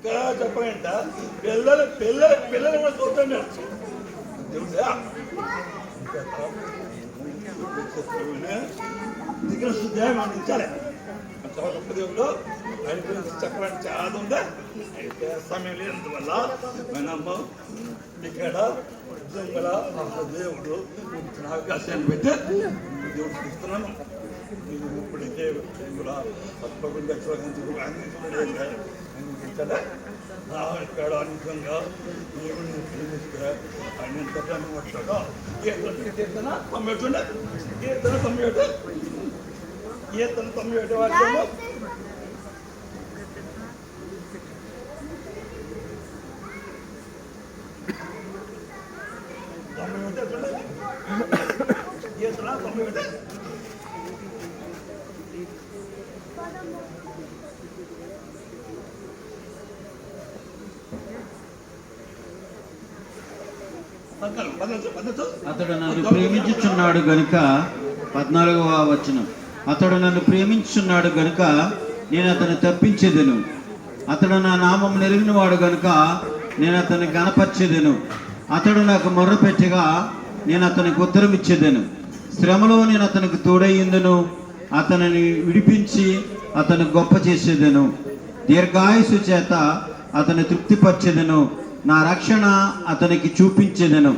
ఇంకా చెప్పాలంట పిల్లలు కూడా చూస్తున్నాడు తెలుసా. దిగిన శుద్ధాన్ని అందించాలి. దేవుడు ఆయన గురించి చెప్పడానికి చాలా ఉందా. అయితే సమయం లేనందువల్ల మనము ఇక్కడ నిజంగా దేవుడు అవకాశాన్ని పెట్టి దేవుడు చూస్తున్నాను. మీరు ఇప్పటికే కూడా తప్పకుండా అందించాలి. ఇక్కడ నిజంగా దేవుడిని ప్రేమిస్తే ఆయన ఎంత ప్రేమపడతాడో. కీర్తన 97 వాక్యము అతడు నన్ను ప్రేమించుచున్నాడు గనుక 14వ వచనం. అతడు నన్ను ప్రేమించుచున్నాడు గనుక నేను అతన్ని తప్పించేదెను. అతడు నా నామం నెరిగినవాడు గనుక నేను అతన్ని గణపరిచేదెను. అతడు నాకు మొర్ర పెట్టగా నేను అతనికి ఉత్తరం ఇచ్చేదెను. శ్రమలో నేను అతనికి తోడయ్యిందును. అతనిని విడిపించి అతను గొప్ప చేసేదెను. దీర్ఘాయుసు చేత అతని తృప్తిపరిచేదెను. నా రక్షణ అతనికి చూపించేదెను.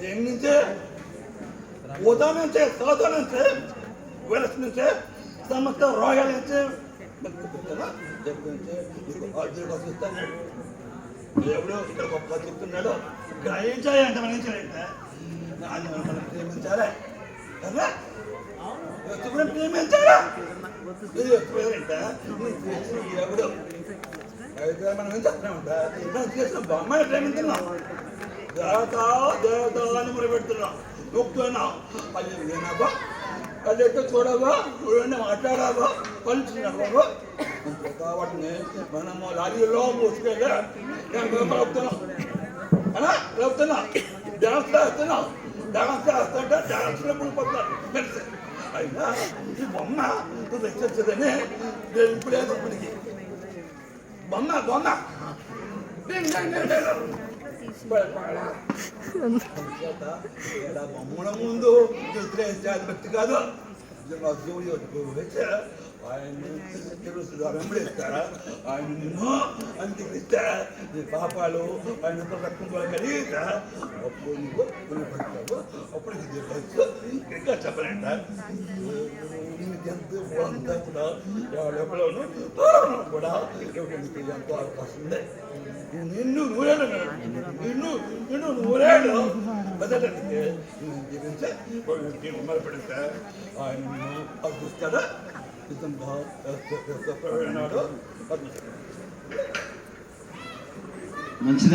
దేని నుంచే ఉదా నుంచే సోదా నుంచే వైరస్ నుంచే సమస్త రోగాల నుంచే దేవుడు ఇక్కడ గొప్ప చెప్తున్నాడు. గ్రహించాలి అంటే మనం ఏం చేయాలంటే మనం ప్రేమించాలి కదా. ప్రేమించాలా అంటే దేవుడు అయితే మనం ఏం చెప్తున్నామంటే మనం చేసిన బొమ్మని ప్రేమిస్తున్నాం. దేవత అని మనం పెడుతున్నాం. నొక్కుతున్నాం. అది వినావా, అది ఎట్టు చూడవా, చూడండి మాట్లాడావా, పలుచున్నావా. వాటిని మనము లారీలో మూసుకెళ్ళి కలుపుతున్నాం అలా కలుపుతున్నాం. డాన్స్ చేస్తున్నాం. డాన్స్ చేస్తుంటే డాన్స్లో పడిపోతున్నారు తెలిసి. అయినా ఈ బొమ్మ తెచ్చొచ్చదని ఇప్పుడు ఇప్పటికి బొమ్మ బొమ్మల ముందు వ్యక్తి కాదు. ఆయన్ని తెలుసు వెంబడిస్తారా, ఆయన నిన్ను అంగీకరిస్తే నీ పాపాలు ఆయన రక్తం కలిగితే అప్పుడు నువ్వు కొనిపెడతావు. అప్పుడు ఇంకా చెప్పలేంట అంతా కూడా ఎవరెవరోను కూడా ఎవరికి ఎంతో అవకాశం ఉంది. నిన్ను నూరేళ్ళు బతడానికి జీవించి మొదలుపెడితే ఆయన నిన్ను అద్భుతాడా నిజంగా ప్రయాణాడు. మంచిది.